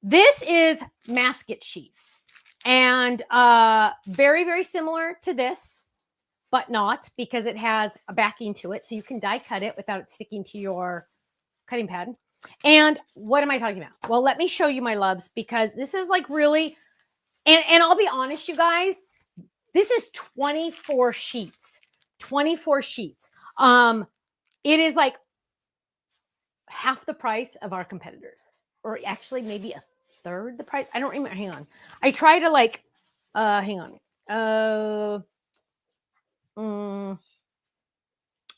this is masket sheets, and very, very similar to this, but not, because it has a backing to it. So you can die cut it without it sticking to your cutting pad. And what am I talking about? Well, let me show you, my loves, because this is like really, and I'll be honest, you guys, this is 24 sheets, 24 sheets. It is like half the price of our competitors, or actually maybe a third the price. I don't remember. Hang on. I try to like, hang on.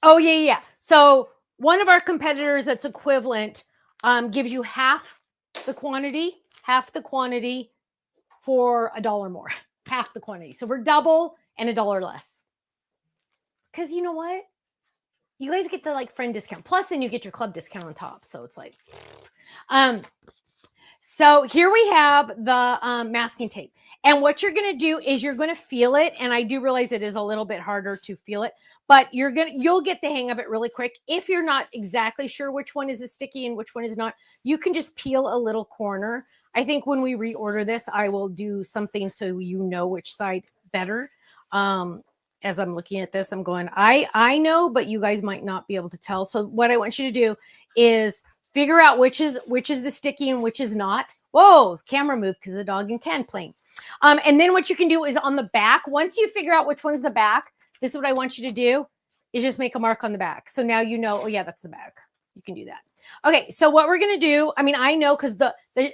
Oh, yeah. So one of our competitors that's equivalent gives you half the quantity for $1 more, half the quantity. So we're double and $1 less. Because you know what? You guys get the like friend discount. Plus then you get your club discount on top. So it's like, so here we have the masking tape. And what you're going to do is you're going to feel it. And I do realize it is a little bit harder to feel it, but you'll get the hang of it really quick. If you're not exactly sure which one is the sticky and which one is not, you can just peel a little corner. I think when we reorder this, I will do something so you know which side better. As I'm looking at this, I'm going, I know, but you guys might not be able to tell. So what I want you to do is figure out which is the sticky and which is not. Whoa, camera moved because the dog and Ken playing. And then what you can do is on the back, once you figure out which one's the back, this is what I want you to do, is just make a mark on the back. So now you know, oh yeah, that's the back. You can do that. Okay, so what we're going to do, I mean, I know because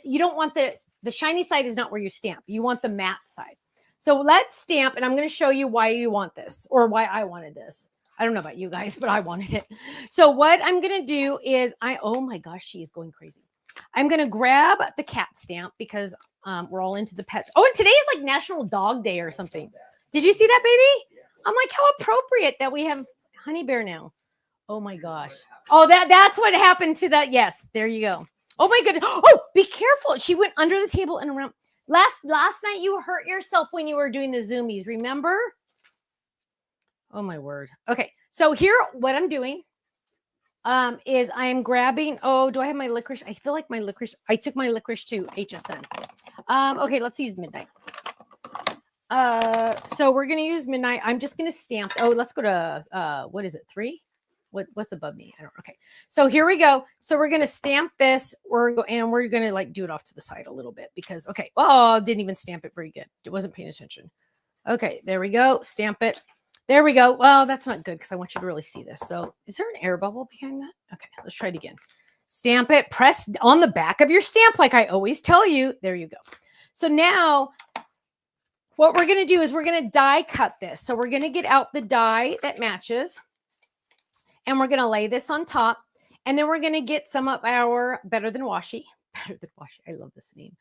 you don't want the shiny side is not where you stamp. You want the matte side. So let's stamp, and I'm going to show you why you want this, or why I wanted this. I don't know about you guys, but I wanted it. So what I'm going to do is oh my gosh, she is going crazy. I'm going to grab the cat stamp because we're all into the pets. Oh, and today is like National Dog Day or something. Did you see that, baby? I'm like, how appropriate that we have Honey Bear now. Oh my gosh. Oh, that's what happened to that. Yes, there you go. Oh my goodness. Oh, be careful. She went under the table and around. Last night you hurt yourself when you were doing the zoomies, remember? Oh my word. Okay, so here what I'm doing is I am grabbing, do I have my licorice? I feel like my licorice, I took my licorice to HSN. Okay, let's use Midnight. So we're going to use Midnight. I'm just going to stamp. Oh, let's go to, what is it, 3? What's above me? I don't know. Okay. So here we go. So we're going to stamp this. We're going to like do it off to the side a little bit because, okay. Oh, didn't even stamp it very good. It wasn't paying attention. Okay. There we go. Stamp it. There we go. Well, that's not good because I want you to really see this. So is there an air bubble behind that? Okay. Let's try it again. Stamp it. Press on the back of your stamp like I always tell you. There you go. So now what we're going to do is we're going to die cut this. So we're going to get out the die that matches. And we're going to lay this on top. And then we're going to get some of our Better Than Washi. Better Than Washi. I love this name.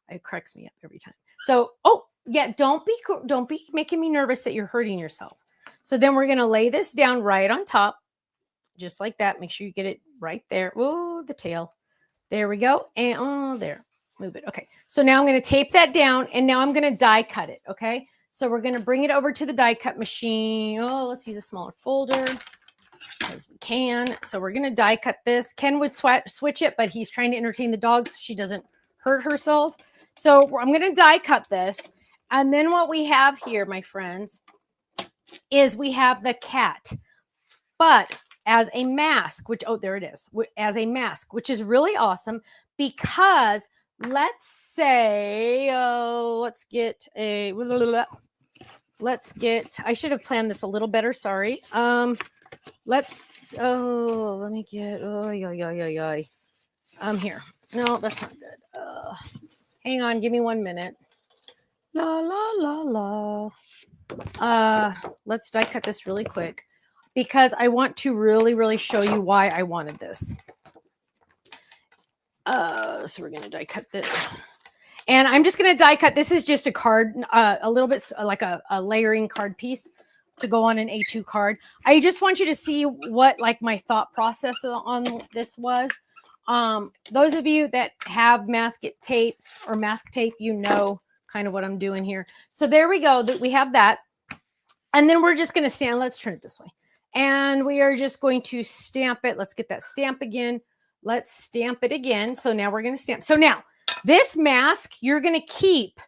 It cracks me up every time. So, oh, yeah, don't be making me nervous that you're hurting yourself. So then we're going to lay this down right on top. Just like that. Make sure you get it right there. Oh, the tail. There we go. And oh, there. Move it. Okay. So now I'm going to tape that down. And now I'm going to die cut it. Okay. So we're going to bring it over to the die cut machine. Oh, let's use a smaller folder. As we can. So we're going to die cut this. Ken would switch it, but he's trying to entertain the dog so she doesn't hurt herself. So I'm going to die cut this. And then what we have here, my friends, is we have the cat, but as a mask, which, oh, there it is, as a mask, which is really awesome because let's say, I should have planned this a little better. Sorry. Let me get, I'm here. No, that's not good. Hang on, give me 1 minute. Let's die cut this really quick because I want to really, really show you why I wanted this. So we're going to die cut this. And I'm just going to die cut. This is just a card, a little bit like a layering card piece to go on an A2 card. I just want you to see what like my thought process on this was. Those of you that have mask tape, you know kind of what I'm doing here. So there we go. That we have that. And then we're just going to stand. Let's turn it this way. And we are just going to stamp it. Let's get that stamp again. Let's stamp it again. So now we're going to stamp. So now This mask you're going to keep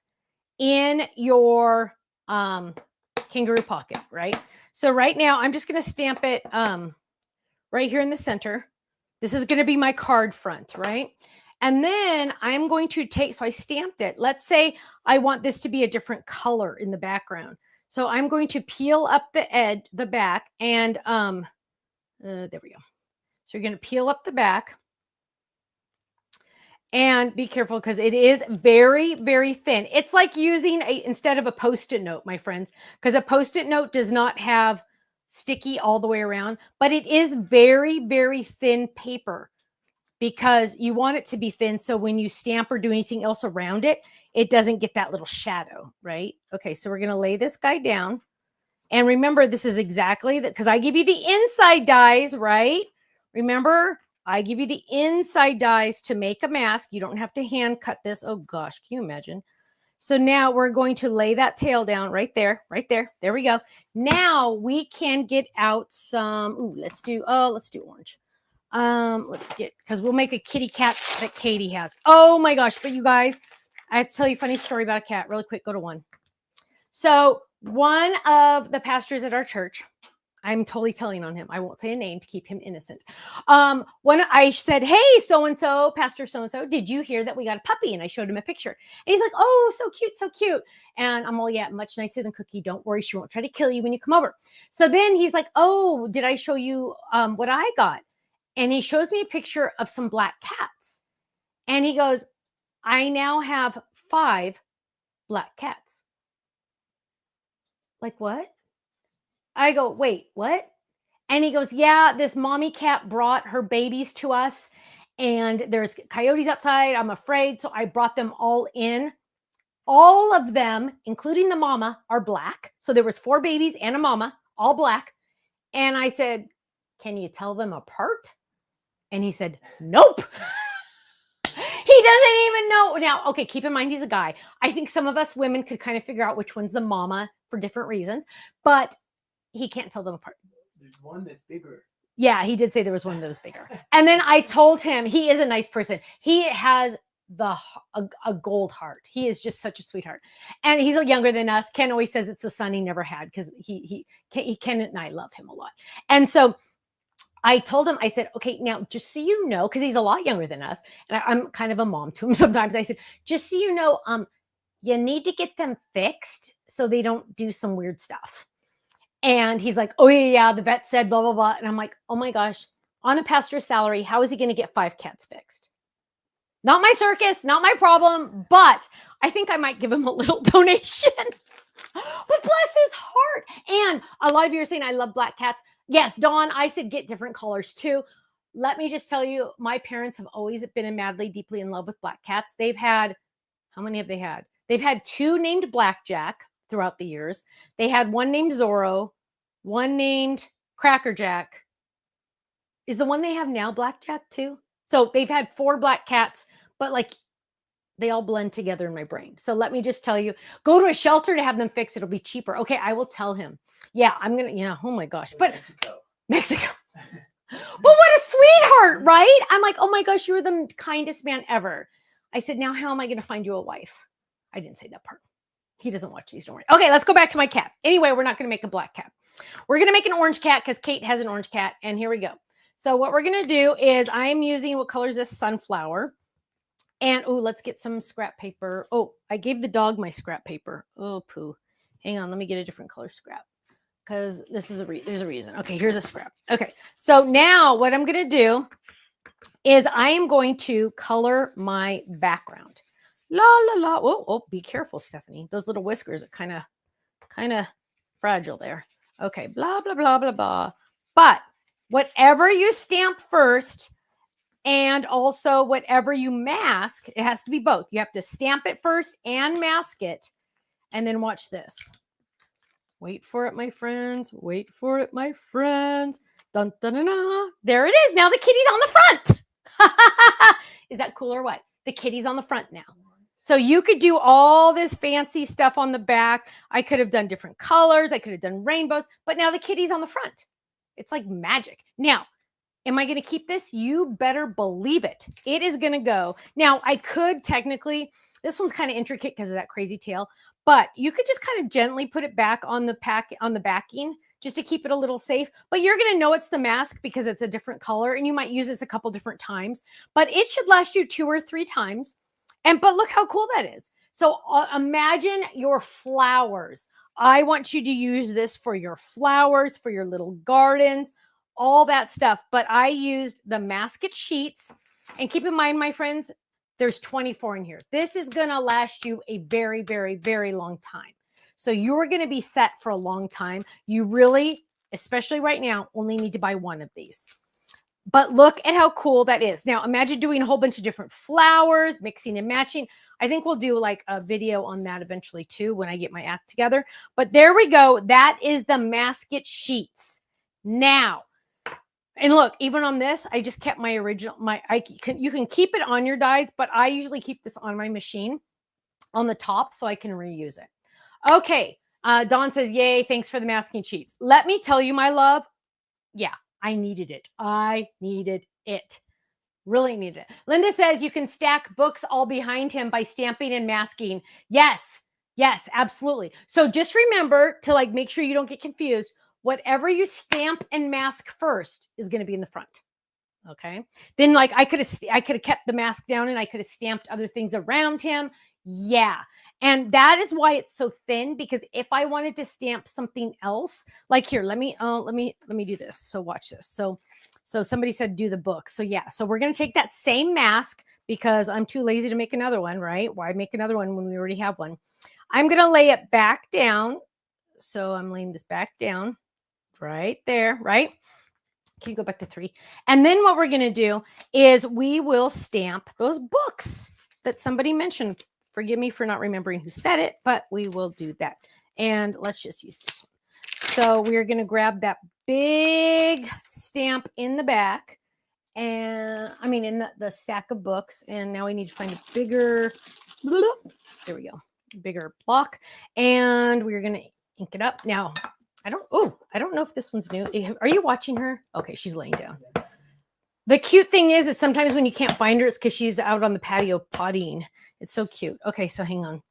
in your kangaroo pocket, right? So right now I'm just going to stamp it right here in the center. This is going to be my card front, right? And then I'm going to take, so I stamped it. Let's say I want this to be a different color in the background. So I'm going to peel up the back, and there we go. So you're going to peel up the back. And be careful because it is very, very thin. It's like using instead of a Post-it note, my friends, because a Post-it note does not have sticky all the way around, but it is very, very thin paper because you want it to be thin. So when you stamp or do anything else around it, it doesn't get that little shadow, right? Okay, so we're going to lay this guy down. And remember, this is exactly that because I give you the inside dies, right? Remember, I give you the inside dies to make a mask. You don't have to hand cut this. Oh gosh, can you imagine? So now we're going to lay that tail down right there, right there. There we go. Now we can get out some, let's do orange. Let's get, because we'll make a kitty cat that Katie has. Oh my gosh, but you guys, I have to tell you a funny story about a cat really quick. Go to one. So one of the pastors at our church, I'm totally telling on him. I won't say a name to keep him innocent. When I said, hey, so-and-so, Pastor so-and-so, did you hear that we got a puppy? And I showed him a picture. And he's like, oh, so cute, so cute. And I'm all, yeah, much nicer than Cookie. Don't worry, she won't try to kill you when you come over. So then he's like, oh, did I show you what I got? And he shows me a picture of some black cats. And he goes, I now have 5 black cats. Like what? I go, wait, what? And he goes, yeah, this mommy cat brought her babies to us and there's coyotes outside. I'm afraid. So I brought them all in. All of them, including the mama, are black. So there was 4 babies and a mama, all black. And I said, can you tell them apart? And he said, nope. He doesn't even know. Now, okay, keep in mind he's a guy. I think some of us women could kind of figure out which one's the mama for different reasons, but he can't tell them apart. There's one that's bigger. Yeah, he did say there was one that was bigger. And then I told him he is a nice person. He has a gold heart. He is just such a sweetheart. And he's younger than us. Ken always says it's the son he never had because Ken and I love him a lot. And so I told him, I said, okay, now just so you know, because he's a lot younger than us, and I'm kind of a mom to him sometimes. I said, just so you know, you need to get them fixed so they don't do some weird stuff. And he's like, oh, yeah, the vet said blah, blah, blah. And I'm like, oh, my gosh, on a pastor's salary, how is he going to get 5 cats fixed? Not my circus, not my problem, but I think I might give him a little donation. But bless his heart. And a lot of you are saying, I love black cats. Yes, Dawn, I said get different colors too. Let me just tell you, my parents have always been madly, deeply in love with black cats. They've had, how many have they had? They've had 2 named Blackjack throughout the years. They had one named Zorro, one named Crackerjack. Is the one they have now Blackjack too? So they've had 4 black cats, but like they all blend together in my brain. So let me just tell you, go to a shelter to have them fixed. It'll be cheaper. Okay, I will tell him. Yeah, I'm going to, yeah, oh my gosh. But Mexico. But what a sweetheart, right? I'm like, oh my gosh, you're the kindest man ever. I said, now how am I going to find you a wife? I didn't say that part. He doesn't watch these, don't worry. Okay, let's go back to my cat. Anyway, we're not going to make a black cat. We're going to make an orange cat because Kate has an orange cat. And here we go. So what we're going to do is I am using, what color is this? Sunflower. And, oh, let's get some scrap paper. Oh, I gave the dog my scrap paper. Oh, poo. Hang on, let me get a different color scrap. Because this is there's a reason. Okay, here's a scrap. Okay, so now what I'm going to do is I am going to color my background. La, la, la. Oh, be careful, Stephanie. Those little whiskers are kind of fragile there. Okay, blah, blah, blah, blah, blah. But whatever you stamp first and also whatever you mask, it has to be both. You have to stamp it first and mask it. And then watch this. Wait for it, my friends. Wait for it, my friends. Dun, dun, dun, dun. There it is. Now the kitty's on the front. Is that cool or what? The kitty's on the front now. So you could do all this fancy stuff on the back. I could have done different colors. I could have done rainbows. But now the kitty's on the front. It's like magic. Now, Am I going to keep this? You better believe it. It is going to go. Now, I could technically, this one's kind of intricate because of that crazy tail, but you could just kind of gently put it back on the backing just to keep it a little safe. But you're going to know it's the mask because it's a different color, and you might use this a couple different times, but it should last you 2 or 3 times. But look how cool that is. So imagine your flowers. I want you to use this for your flowers, for your little gardens, all that stuff. But I used the masket sheets. And keep in mind, my friends, there's 24 in here. This is going to last you a very, very, very long time. So you're going to be set for a long time. You really, especially right now, only need to buy one of these. But look at how cool that is. Now, imagine doing a whole bunch of different flowers, mixing and matching. I think we'll do like a video on that eventually too when I get my act together. But there we go. That is the masket sheets. Now, and look, even on this, I just kept my original, you can keep it on your dies, but I usually keep this on my machine on the top so I can reuse it. Okay. Dawn says, yay, thanks for the masking sheets. Let me tell you, my love. Yeah, I needed it. I needed it. Really needed it. Linda says you can stack books all behind him by stamping and masking. Yes, yes, absolutely. So just remember to like make sure you don't get confused. Whatever you stamp and mask first is going to be in the front. Okay. Then like I could have kept the mask down and I could have stamped other things around him. Yeah. And that is why it's so thin, because if I wanted to stamp something else, like here, let me do this. So watch this. So somebody said do the book. So yeah, so we're going to take that same mask because I'm too lazy to make another one, right? Why make another one when we already have one? I'm going to lay it back down. So I'm laying this back down right there, right? Can you go back to 3? And then what we're going to do is we will stamp those books that somebody mentioned. Forgive me for not remembering who said it, but we will do that. And let's just use this one. So we're going to grab that big stamp in the back, and I mean in the stack of books. And now we need to find a bigger, there we go, bigger block. And we're going to ink it up. Now, I don't know if this one's new. Are you watching her? Okay, she's laying down. The cute thing is sometimes when you can't find her, it's because she's out on the patio pottying. It's so cute. Okay, so hang on.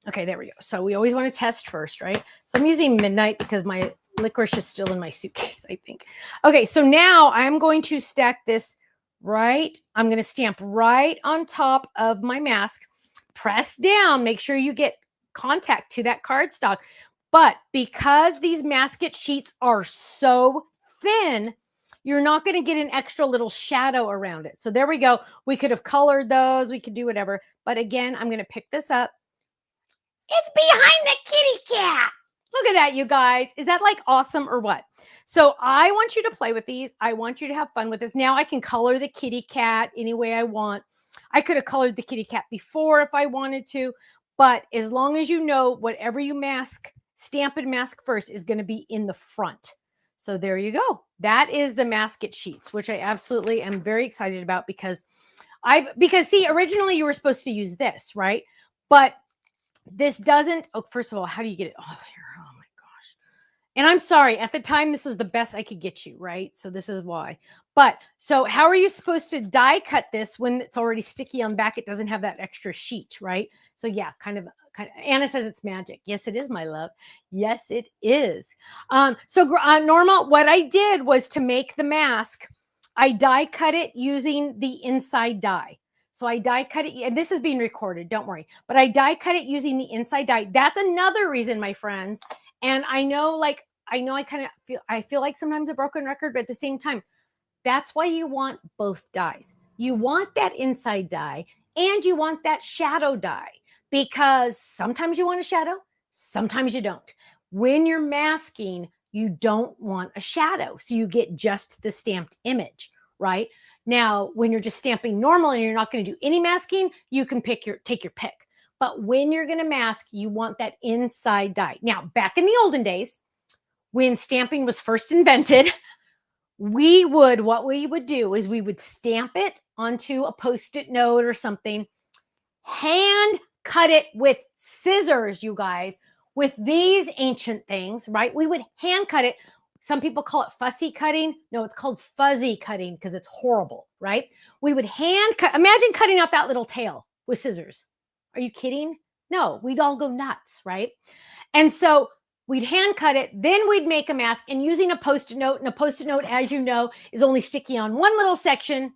Okay, there we go. So we always want to test first, right? So I'm using Midnight because my licorice is still in my suitcase, I think. Okay, so now I'm going to stack this right. I'm going to stamp right on top of my mask. Press down. Make sure you get contact to that cardstock. But because these masket sheets are so thin, you're not going to get an extra little shadow around it. So there we go. We could have colored those. We could do whatever. But again, I'm going to pick this up. It's behind the kitty cat. Look at that, you guys. Is that like awesome or what? So I want you to play with these. I want you to have fun with this. Now I can color the kitty cat any way I want. I could have colored the kitty cat before if I wanted to. But as long as you know, whatever you stamp and mask first is going to be in the front. So there you go. That is the masket sheets, which I absolutely am very excited about because see, originally you were supposed to use this, right? But this doesn't, first of all, how do you get it? Oh, here. Oh my gosh. And I'm sorry, at the time, this was the best I could get you, right? So this is why. But so how are you supposed to die cut this when it's already sticky on the back? It doesn't have that extra sheet, right? So yeah, kind of, Anna says it's magic. Yes, it is, my love. Yes, it is. Norma, what I did was to make the mask, I die cut it using the inside die. So I die cut it, and this is being recorded, don't worry. But I die cut it using the inside die. That's another reason, my friends. And I know I feel like sometimes a broken record, but at the same time, that's why you want both dies. You want that inside die and you want that shadow die, because sometimes you want a shadow, sometimes you don't. When you're masking, you don't want a shadow. So you get just the stamped image, right? Now, when you're just stamping normal and you're not going to do any masking, you can take your pick. But when you're going to mask, you want that inside die. Now, back in the olden days, when stamping was first invented, what we would do is we would stamp it onto a Post-it note or something, hand cut it with scissors, you guys, with these ancient things, right? We would hand cut it. Some people call it fussy cutting. No, it's called fuzzy cutting because it's horrible, right? We would hand cut. Imagine cutting out that little tail with scissors. Are you kidding? No, we'd all go nuts, right? And so we'd hand cut it, then we'd make a mask, and using a Post-it note, and a Post-it note, as you know, is only sticky on one little section.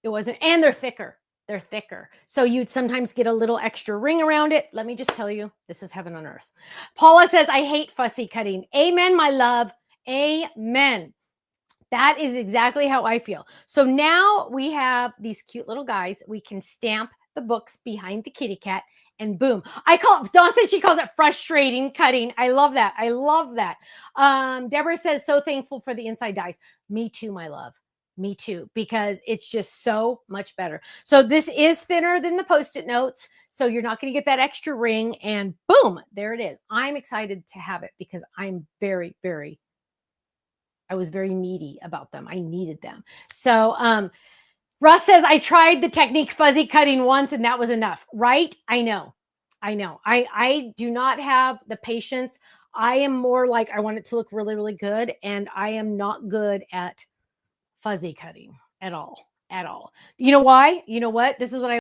It wasn't, and they're thicker. They're thicker. So you'd sometimes get a little extra ring around it. Let me just tell you, this is heaven on earth. Paula says, I hate fussy cutting. Amen, my love. Amen. That is exactly how I feel. So now we have these cute little guys. We can stamp the books behind the kitty cat, and boom. Dawn says she calls it frustrating cutting. I love that. I love that. Deborah says, so thankful for the inside dies. Me too, my love. Me too, because it's just so much better. So this is thinner than the Post-it notes. So you're not going to get that extra ring, and boom, there it is. I'm excited to have it because I'm very, very, I was very needy about them. I needed them. So, Russ says, I tried the technique fuzzy cutting once and that was enough, right? I know. I do not have the patience. I am more like, I want it to look really, really good. And I am not good at fuzzy cutting at all. You know why? You know what? This is what I